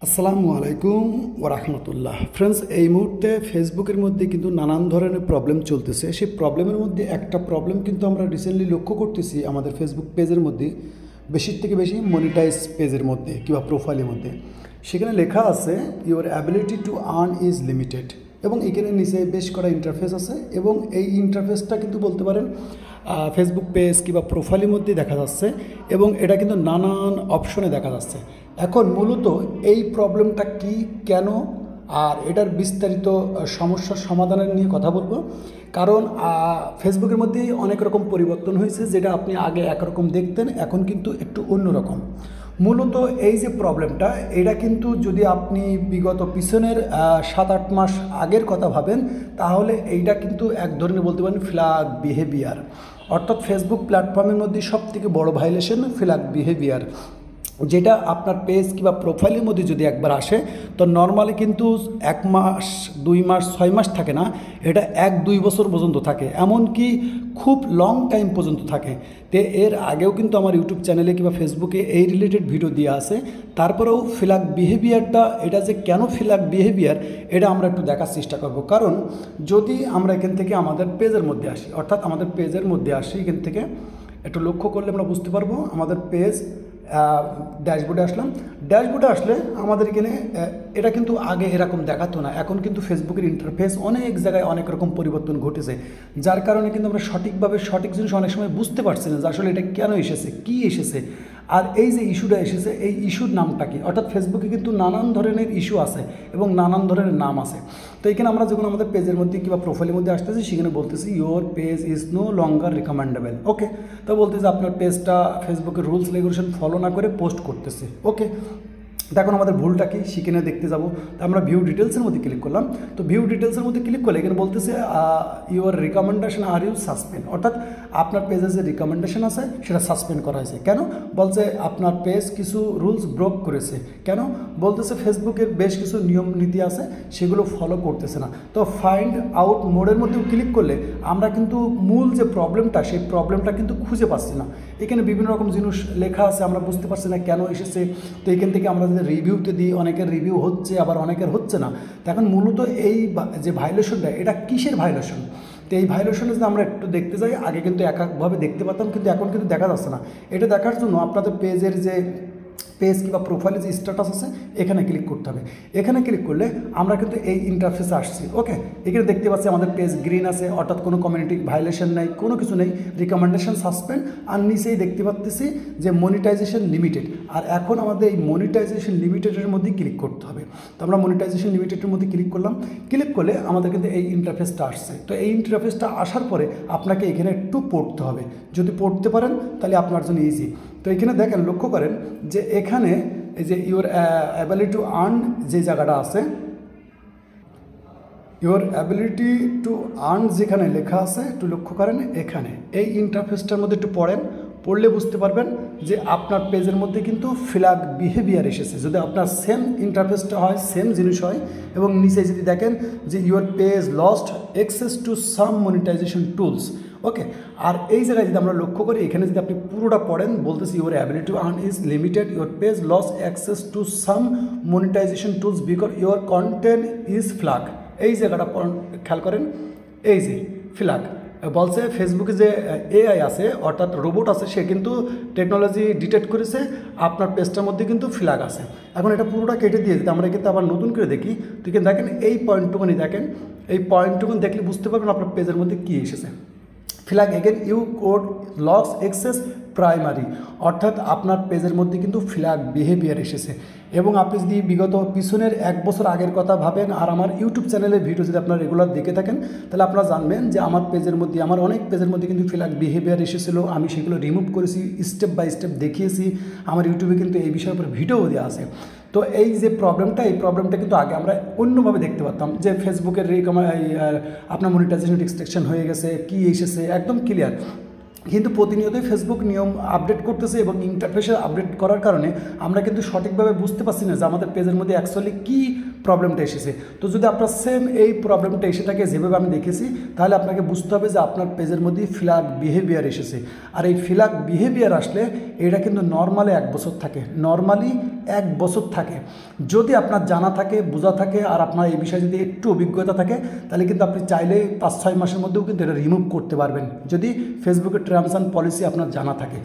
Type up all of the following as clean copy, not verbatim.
আসসালামু আলাইকুম ওয়া রাহমাতুল্লাহ। ফ্রেন্ডস, এই মুহূর্তে ফেসবুকের মধ্যে কিন্তু নানান ধরনের প্রবলেম চলতেছে। সেই প্রবলেমের মধ্যে একটা প্রবলেম কিন্তু আমরা রিসেন্টলি লক্ষ্য করতেছি আমাদের ফেসবুক পেজের মধ্যে, বেশির থেকে বেশি মনিটাইজ পেজের মধ্যে কিংবা প্রোফাইলের মধ্যে। সেখানে লেখা আছে your ability to earn is limited, এবং এখানে নিচে বেশ করা ইন্টারফেস আছে, এবং এই ইন্টারফেসটা কিন্তু বলতে পারেন ফেসবুক পেজ কিংবা প্রোফাইলের মধ্যেই দেখা যাচ্ছে, এবং এটা কিন্তু নানান অপশনে দেখা যাচ্ছে। এখন মূলত এই প্রবলেমটা কি, কেন, আর এটার বিস্তারিত সমস্যার সমাধানের নিয়ে কথা বলবো। কারণ ফেসবুকের মধ্যেই অনেক রকম পরিবর্তন হয়েছে, যেটা আপনি আগে একরকম দেখতেন, এখন কিন্তু একটু অন্যরকম। মূলত এই যে প্রবলেমটা, এটা কিন্তু যদি আপনি বিগত পিছনের 7-8 মাস আগের কথা ভাবেন, তাহলে এইটা কিন্তু এক ধরনের বলতে পারেন ফ্ল্যাগ বিহেভিয়ার। অর্থাৎ ফেসবুক প্ল্যাটফর্মের মধ্যে সবথেকে বড় ভাইলেশন ফ্ল্যাগ বিহেভিয়ার, যেটা আপনার পেজ কিংবা প্রোফাইলের মধ্যে যদি একবার আসে, তো নর্মালি কিন্তু 1 মাস 2 মাস 6 মাস থাকে না, এটা 1-2 বছর পর্যন্ত থাকে, এমনকি খুব লং টাইম পর্যন্ত থাকে। তো এর আগেও কিন্তু আমার ইউটিউব চ্যানেলে কিংবা ফেসবুকে এই রিলেটেড ভিডিও দেওয়া আছে। তারপরেও ফ্ল্যাগ বিহেভিয়ারটা, এটা যে কেন ফ্ল্যাগ বিহেভিয়ার, এটা আমরা একটু দেখার চেষ্টা করব। কারণ যদি আমরা এখান থেকে আমাদের পেজের মধ্যে আসি, অর্থাৎ আমাদের পেজের মধ্যে আসি, এখান থেকে একটু লক্ষ্য করলে আমরা বুঝতে পারবো আমাদের পেজ ড্যাশবোর্ডে আসলাম। ড্যাশবোর্ডে আসলে আমাদের এখানে এটা কিন্তু আগে এরকম দেখাতো না। এখন কিন্তু ফেসবুকের ইন্টারফেস অনেক জায়গায় অনেক রকম পরিবর্তন ঘটেছে, যার কারণে কিন্তু আমরা সঠিকভাবে সঠিক জিনিস অনেক সময় বুঝতে পারছি না যে আসলে এটা কেন এসেছে, কি এসেছে, আর এই যে ইস্যুটা এসেছে, এই ইস্যুর নামটা কি। অর্থাৎ ফেসবুকে কিন্তু নানান ধরনের ইস্যু আছে এবং নানান ধরনের নাম আছে। তো এখানে আমরা যখন আমাদের পেজের মধ্যে কিংবা প্রোফাইলের মধ্যে আসতেছি, সেখানে বলতেছি your page is no longer recommendable. Okay, তো বলতেছে আপনার পেজটা ফেসবুকের রুলস রেগুলেশন ফলো না করে পোস্ট করতেছে। ওকে, এখন আমাদের ভুলটা কি সেখানে দেখতে যাব। তো আমরা ভিউ ডিটেলসের মধ্যে ক্লিক করলাম। তো ভিউ ডিটেলসের মধ্যে ক্লিক করলে এখানে বলতেছে your recommendation are you suspend, অর্থাৎ আপনার পেজে যে রিকমেন্ডেশন আছে সেটা সাসপেন্ড করা হয়েছে। কেন বলছে আপনার পেজ কিছু রুলস ব্রেক করেছে। কেন বলতেছে ফেসবুকের বেশ কিছু নিয়ম নীতি আছে, সেগুলো ফলো করতেছে না। তো ফাইন্ড আউট মোডের মধ্যেও ক্লিক করলে আমরা কিন্তু মূল যে প্রবলেমটা, সেই প্রবলেমটা কিন্তু খুঁজে পাচ্ছি না। এখানে বিভিন্ন রকম জিনিস লেখা আছে, আমরা বুঝতে পারছি না কেন এসেছে। তো এখান থেকে আমরা যদি রিভিউতে দিই, অনেকের রিভিউ হচ্ছে, আবার অনেকের হচ্ছে না। তো এখন মূলত এই যে ভাইলেশনটা, এটা কিসের ভাইলেশন? তো এই ভাইলেশনে যদি আমরা একটু দেখতে যাই, আগে কিন্তু এককভাবে দেখতে পারতাম, কিন্তু এখন কিন্তু দেখা যাচ্ছে না। এটা দেখার জন্য আপনাদের পেজের যে পেজ কিংবা প্রোফাইলে যে স্ট্যাটাস আছে, এখানে ক্লিক করতে হবে। এখানে ক্লিক করলে আমরা কিন্তু এই ইন্টারফেসে আসছি। ওকে, এখানে দেখতে পাচ্ছি আমাদের পেজ গ্রিন আছে, অর্থাৎ কোনো কমিউনিটি ভাইলেশন নেই, কোনো কিছু নেই, রিকমেন্ডেশন সাসপেন্ড, আর নিচেই দেখতে পাচ্ছি যে মনিটাইজেশন লিমিটেড। আর এখন আমাদের এই মনিটাইজেশন লিমিটেডের মধ্যে ক্লিক করতে হবে। তো আমরা মনিটাইজেশন লিমিটেডের মধ্যে ক্লিক করলাম। ক্লিক করলে আমাদের কিন্তু এই ইন্টারফেসটা আসছে। তো এই ইন্টারফেসটা আসার পরে আপনাকে এখানে একটু পড়তে হবে। যদি পড়তে পারেন তাহলে আপনার জন্য ইজি। তো এখানে দেখেন, লক্ষ্য করেন যে এখানে এই যে ইউর অ্যাবিলিটি টু আর্ন যে জায়গাটা আছে, ইউর অ্যাবিলিটি টু আর্ন যেখানে লেখা আছে, একটু লক্ষ্য করেন এখানে এই ইন্টারফেসটার মধ্যে একটু পড়েন। পড়লে বুঝতে পারবেন যে আপনার পেজের মধ্যে কিন্তু ফ্ল্যাগ বিহেভিয়ার এসেছে। যদি আপনার সেম ইন্টারফেসটা হয়, সেম জিনিস হয়, এবং নিচে যদি দেখেন যে your page lost access to some monetization tools. Okay, আর এই জায়গায় যদি আমরা লক্ষ্য করি, এখানে যদি আপনি পুরোটা পড়েন, বলতেছি your ability to earn is limited, your page lost access to some monetization tools because your content is flag. এই জায়গাটা খেয়াল করেন, এই যে ফ্ল্যাগ বলছে ফেসবুকে যে এআই আছে, অর্থাৎ রোবট আছে, সে কিন্তু টেকনোলজি ডিটেক্ট করেছে আপনার পেজটার মধ্যে কিন্তু ফ্ল্যাগ আছে। এখন এটা পুরোটা কেটে দিয়ে যদি আমরা কিন্তু আবার নতুন করে দেখি, তো কিন্তু দেখেন এই পয়েন্টটুকুনি দেখেন, এই পয়েন্টটুকুনি দেখলে বুঝতে পারবেন আপনার পেজের মধ্যে কী এসেছে। Flag again you could lose access primary, অর্থাৎ আপনার পেজের মধ্যে কিন্তু ফ্ল্যাগ বিহেভিয়ার এসেছে। এবং আপনি যদি বিগত পিছনের 1 বছর আগের কথা ভাবেন, আর আমার ইউটিউব চ্যানেলের ভিডিও যদি আপনারা রেগুলার দেখে থাকেন, তাহলে আপনারা জানবেন যে আমার পেজের মধ্যে, আমার অনেক পেজের মধ্যে কিন্তু ফ্ল্যাগ বিহেভিয়ার এসেছিলো। আমি সেগুলো রিমুভ করেছি, স্টেপ বাই স্টেপ দেখিয়েছি। আমার ইউটিউবে কিন্তু এই বিষয়ের উপর ভিডিও দেওয়া আছে। তো এই যে প্রবলেমটা, এই প্রবলেমটা কিন্তু আগে আমরা অন্যভাবে দেখতে পারতাম, যে ফেসবুকের আপনার মনিটাইজেশন রিস্ট্রিকশন হয়ে গেছে, কি এসেছে একদম ক্লিয়ার। কিন্তু প্রতিনিয়তই ফেসবুক নিয়ম আপডেট করতেছে, এবং ইন্টারফেসে আপডেট করার কারণে আমরা কিন্তু সঠিকভাবে বুঝতে পারছি না যে আমাদের পেজের মধ্যে অ্যাকচুয়ালি কী প্রবলেমটা এসেছে। তো যদি আপনার সেম এই প্রবলেমটা এসে থাকে যেভাবে আমি দেখেছি, তাহলে আপনাকে বুঝতে হবে যে আপনার পেজের মধ্যে ফ্ল্যাগ বিহেভিয়ার এসেছে। আর এই ফ্ল্যাগ বিহেভিয়ার আসলে এটা কিন্তু নর্মালি 1 বছর থাকে, নর্মালি 1 বছর থাকে। যদি আপনার জানা থাকে, বোঝা থাকে, আর আপনার এই বিষয়ে যদি একটু অভিজ্ঞতা থাকে, তাহলে কিন্তু আপনি চাইলে 5-6 মাসের মধ্যেও কিন্তু এটা রিমুভ করতে পারবেন, যদি ফেসবুকের টার্মস অ্যান্ড পলিসি আপনার জানা থাকে।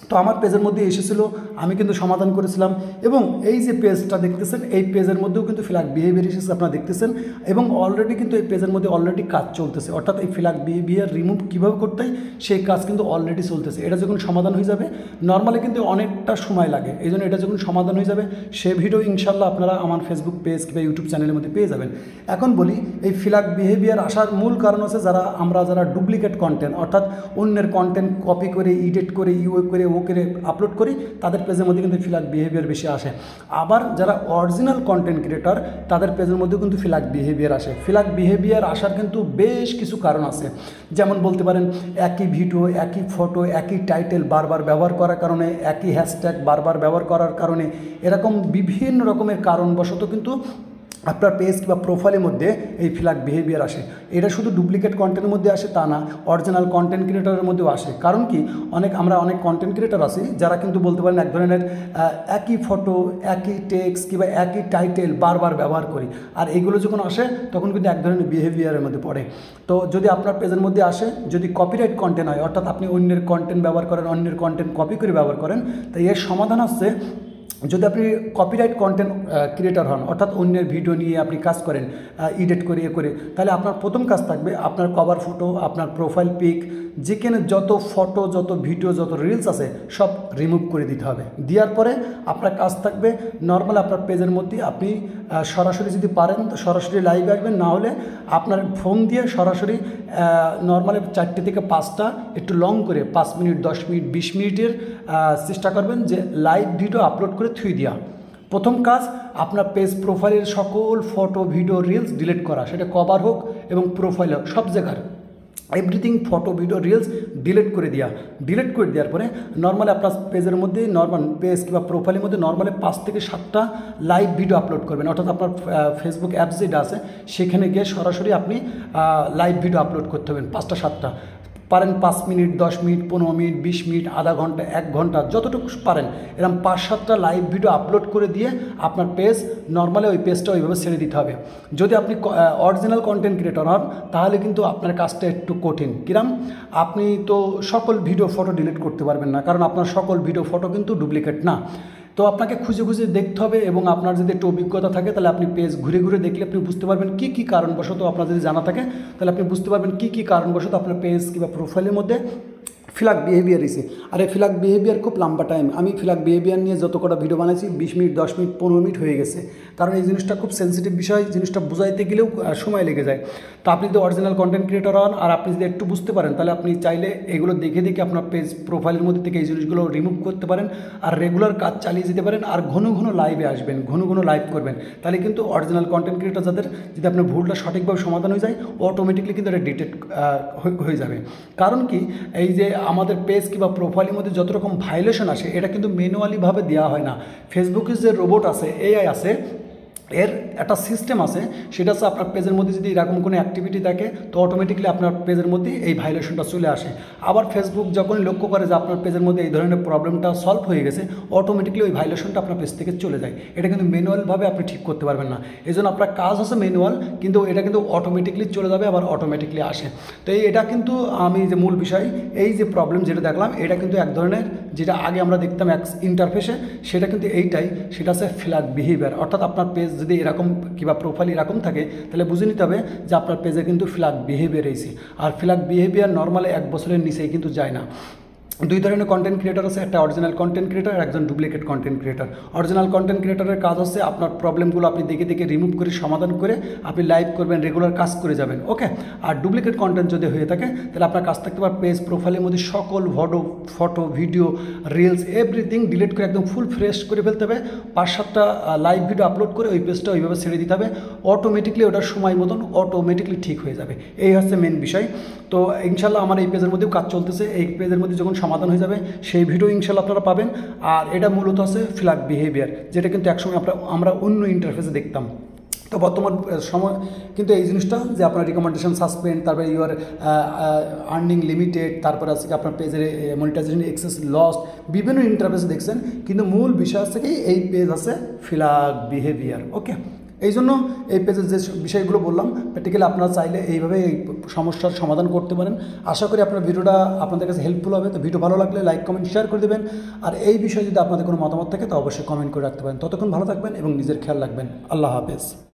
তো আমার পেজের মধ্যে এসেছিলো, আমি কিন্তু সমাধান করেছিলাম। এবং এই যে পেজটা দেখতেছেন, এই পেজের মধ্যেও কিন্তু ফ্ল্যাগ বিহেভিয়ার এসেছে আপনারা দেখতেছেন। এবং অলরেডি কিন্তু এই পেজের মধ্যে অলরেডি কাজ চলতেছে, অর্থাৎ এই ফ্ল্যাগ বিহেভিয়ার রিমুভ কীভাবে করতে হয় সেই কাজ কিন্তু অলরেডি চলতেছে। এটা যখন সমাধান হয়ে যাবে, নর্মালি কিন্তু অনেকটা সময় লাগে, এই জন্য এটা যখন সমাধান হয়ে যাবে সে ভিডিও ইনশাল্লাহ আপনারা আমার ফেসবুক পেজ কিংবা ইউটিউব চ্যানেলের মধ্যে পেয়ে যাবেন। এখন বলি, এই ফ্ল্যাগ বিহেভিয়ার আসার মূল কারণ হচ্ছে যারা ডুপ্লিকেট কন্টেন্ট, অর্থাৎ অন্যের কন্টেন্ট কপি করে, এডিট করে, করে ও করে আপলোড করি, তাদের পেজের মধ্যে কিন্তু ফ্ল্যাগ বিহেভিয়ার বেশি আসে। আবার যারা অরিজিনাল কন্টেন্ট ক্রিয়েটর, তাদের পেজের মধ্যেও কিন্তু ফ্ল্যাগ বিহেভিয়ার আসে। ফ্ল্যাগ বিহেভিয়ার আসার কিন্তু বেশ কিছু কারণ আছে। যেমন বলতে পারেন, একই ভিডিও, একই ফটো, একই টাইটেল বারবার ব্যবহার করার কারণে, একই হ্যাশট্যাগ বারবার ব্যবহার করার কারণে, এরকম বিভিন্ন রকমের কারণবশত কিন্তু আপনার পেজ বা প্রোফাইলের মধ্যে এই ফ্ল্যাগ বিহেভিয়ার আসে। এটা শুধু ডুপ্লিকেট কন্টেন্টের মধ্যে আসে তা না, অরিজিনাল কন্টেন্ট ক্রিয়েটরের মধ্যেও আসে। কারণ কি, আমরা অনেক কন্টেন্ট ক্রিয়েটর আছি যারা কিন্তু বলতে পারেন এক ধরনের একই ফটো, একই টেক্সট কিংবা একই টাইটেল বারবার ব্যবহার করি। আর এইগুলো যখন আসে তখন কিন্তু এক ধরনের বিহেভিয়ারের মধ্যে পড়ে। তো যদি আপনার পেজের মধ্যে আসে, যদি কপিরাইট কন্টেন্ট হয়, অর্থাৎ আপনি অন্যের কন্টেন্ট ব্যবহার করেন, অন্যের কন্টেন্ট কপি করে ব্যবহার করেন, তাই এর সমাধান হচ্ছে, যদি আপনি কপিরাইট কন্টেন্ট ক্রিয়েটর হন, অর্থাৎ অন্যের ভিডিও নিয়ে আপনি কাজ করেন, এডিট করে করে, তাহলে আপনার প্রথম কাজ থাকবে আপনার কভার ফটো, আপনার প্রোফাইল পিক, যেখানে যত ফটো, যত ভিডিও, যত রিলস আছে সব রিমুভ করে দিতে হবে। দেওয়ার পরে আপনার কাজ থাকবে নর্মাল আপনার পেজের মধ্যে আপনি সরাসরি যদি পারেন তো সরাসরি লাইভে আসবেন, না হলে আপনার ফোন দিয়ে সরাসরি নর্মালি 4টে থেকে 5টা একটু লং করে 5 মিনিট, 10 মিনিট, 20 মিনিটের চেষ্টা করবেন যে লাইভ ভিডিও আপলোড করে থুই দেওয়া। প্রথম কাজ আপনার পেজ প্রোফাইলের সকল ফটো, ভিডিও, রিলস ডিলিট করা, সেটা কভার হোক এবং প্রোফাইল হোক, সব জায়গার everything photo, video, reels delete করে দেওয়ার পরে নর্মালি আপনার পেজের মধ্যে, নর্মাল পেজ কিংবা প্রোফাইলের মধ্যে নর্মালি 5 থেকে 7টা লাইভ ভিডিও আপলোড করবেন। অর্থাৎ আপনার ফেসবুক অ্যাপস যেটা আছে সেখানে গিয়ে সরাসরি আপনি লাইভ ভিডিও আপলোড করতে হবেন 5টা 7টা। পারেন 5 মিনিট, 10 মিনিট, 15 মিনিট, 20 মিনিট, আধা ঘন্টা, 1 ঘন্টা, যতটুকু পারেন এরকম 5-7টা লাইভ ভিডিও আপলোড করে দিয়ে আপনার পেজ নর্মালি ওই পেজটা ওইভাবে ছেড়ে দিতে হবে। যদি আপনি অরিজিনাল কন্টেন্ট ক্রিয়েটর হন তাহলে কিন্তু আপনার কাজটা একটু কঠিন। কিরম, আপনি তো সকল ভিডিও, ফটো ডিলিট করতে পারবেন না, কারণ আপনার সকল ভিডিও, ফটো কিন্তু ডুপ্লিকেট না। তো আপনাকে খুঁজে খুঁজে দেখতে হবে, এবং আপনার যদি একটু অভিজ্ঞতা থাকে তাহলে আপনি পেজ ঘুরে ঘুরে দেখলে আপনি বুঝতে পারবেন কী কী কারণবশত, আপনার যদি জানা থাকে তাহলে আপনি বুঝতে পারবেন কী কী কারণবশত আপনার পেজ কিংবা প্রোফাইলের মধ্যে ফ্ল্যাগ বিহেভিয়ার এসে। আর এই ফ্ল্যাগ বিহেভিয়ার খুব লম্বা টাইম, আমি ফ্ল্যাগ বিহেভিয়ার নিয়ে যত কটা ভিডিও বানাইছি 20 মিনিট, 10 মিনিট, 15 মিনিট হয়ে গেছে, কারণ এই জিনিসটা খুব সেন্সিটিভ বিষয়, জিনিসটা বুঝাইতে গেলেও সময় লেগে যায়। তো আপনি যদি অরিজিনাল কন্টেন্ট ক্রিয়েটর হন আর আপনি যদি একটু বুঝতে পারেন, তাহলে আপনি চাইলে এগুলো দেখে দেখে আপনার পেজ প্রোফাইলের মধ্যে থেকে এই জিনিসগুলো রিমুভ করতে পারেন, আর রেগুলার কাজ চালিয়ে যেতে পারেন, আর ঘন ঘন লাইভে আসবেন, ঘন ঘন লাইভ করবেন। তাহলে কিন্তু অরিজিনাল কন্টেন্ট ক্রিয়েটর যাদের, যদি আপনার ভুলটা সঠিকভাবে সমাধান হয়ে যায়, অটোমেটিকলি কিন্তু এটা ডিটেক্ট হয়ে যাবে। কারণ কি, এই যে আমাদের পেজ কিংবা প্রোফাইলের মধ্যে যত রকম ভায়োলেশন আসে এটা কিন্তু ম্যানুয়ালিভাবে দেওয়া হয় না। ফেসবুকের যে রোবট আছে, এআই আছে, এর একটা সিস্টেম আছে, সেটা হচ্ছে আপনার পেজের মধ্যে যদি এরকম কোনো অ্যাক্টিভিটি থাকে তো অটোমেটিকলি আপনার পেজের মধ্যে এই ভায়োলেশনটা চলে আসে। আবার ফেসবুক যখন লক্ষ্য করে যে আপনার পেজের মধ্যে এই ধরনের প্রবলেমটা সলভ হয়ে গেছে, অটোমেটিকলি ওই ভায়োলেশনটা আপনার পেজ থেকে চলে যায়। এটা কিন্তু ম্যানুয়ালভাবে আপনি ঠিক করতে পারবেন না, এই জন্য আপনার কাজ হচ্ছে ম্যানুয়াল, কিন্তু এটা কিন্তু অটোমেটিকলি চলে যাবে, আবার অটোমেটিকলি আসে। তো এটা কিন্তু আমি যে মূল বিষয়, এই যে প্রবলেম যেটা দেখলাম, এটা কিন্তু এক ধরনের, যেটা আগে আমরা দেখতাম ইন্টারফেসে, সেটা কিন্তু এইটাই, সেটা হচ্ছে ফ্ল্যাগ বিহেভিয়ার। অর্থাৎ আপনার পেজ যদি এরকম কিংবা প্রোফাইল এরকম থাকে তাহলে বুঝে নিতে হবে যে আপনার পেজে কিন্তু ফ্ল্যাগ বিহেভিয়ার এসে। আর ফ্ল্যাগ বিহেভিয়ার নর্মালি 1 বছরের নিচেই কিন্তু যায় না। 2 ধরনের কন্টেন্ট ক্রিয়েটর আছে, একটা অরিজিনাল কন্টেন্ট ক্রিয়েটর আর একজন duplicate content creator. Original content ক্রিয়েটরের কাজ হচ্ছে আপনার প্রবলেমগুলো আপনি দেখে দেখে রিমুভ করে সমাধান করে আপনি লাইভ করবেন, রেগুলার কাজ করে যাবেন, ওকে। আর ডুপ্লিকেট কন্টেন্ট যদি হয়ে থাকে তাহলে আপনার কাজ থাকতে পারে পেজ প্রোফাইলের মধ্যে সকল photo, video, reels, everything delete করে একদম ফুল ফ্রেশ করে ফেলতে হবে। 5-7টা লাইভ ভিডিও আপলোড করে ওই পেজটা ওইভাবে ছেড়ে দিতে হবে, অটোমেটিকলি ওটার সময় মতন অটোমেটিকলি ঠিক হয়ে যাবে। এই হচ্ছে মেন বিষয়। তো ইনশাল্লাহ আমার এই পেজের মধ্যেও কাজ চলতেছে, এই পেজের মধ্যে যখন সমাধান হয়ে যাবে সেই ভিডিও ইনশাল্লাহ আপনারা পাবেন। আর এটা মূলত আছে ফ্ল্যাগ বিহেভিয়ার, যেটা কিন্তু একসময় আমরা অন্য ইন্টারফেসে দেখতাম। তো বর্তমান সময় কিন্তু এই জিনিসটা যে আপনার রিকমেন্ডেশন সাসপেন্ড, তারপরে ইউর আর্নিং লিমিটেড, তারপরে আছে কি আপনার পেজের মনিটাইজেশন এক্সেস লস্ট, বিভিন্ন ইন্টারফেস দেখছেন, কিন্তু মূল বিষয় হচ্ছে কি এই পেজ আছে ফ্ল্যাগ বিহেভিয়ার। ওকে, এই জন্য এই পেজের যে বিষয়গুলো বললাম প্র্যাকটিক্যালি আপনারা চাইলে এইভাবে এই সমস্যার সমাধান করতে পারেন। আশা করি আপনার ভিডিওটা আপনাদের কাছে হেল্পফুল হবে। তো ভিডিও ভালো লাগলে লাইক কমেন্ট শেয়ার করে দেবেন, আর এই বিষয়ে যদি আপনাদের কোনো মতামত থাকে তো অবশ্যই কমেন্ট করে রাখতে পারেন। ততক্ষণ ভালো থাকবেন এবং নিজের খেয়াল রাখবেন। আল্লাহ হাফেজ।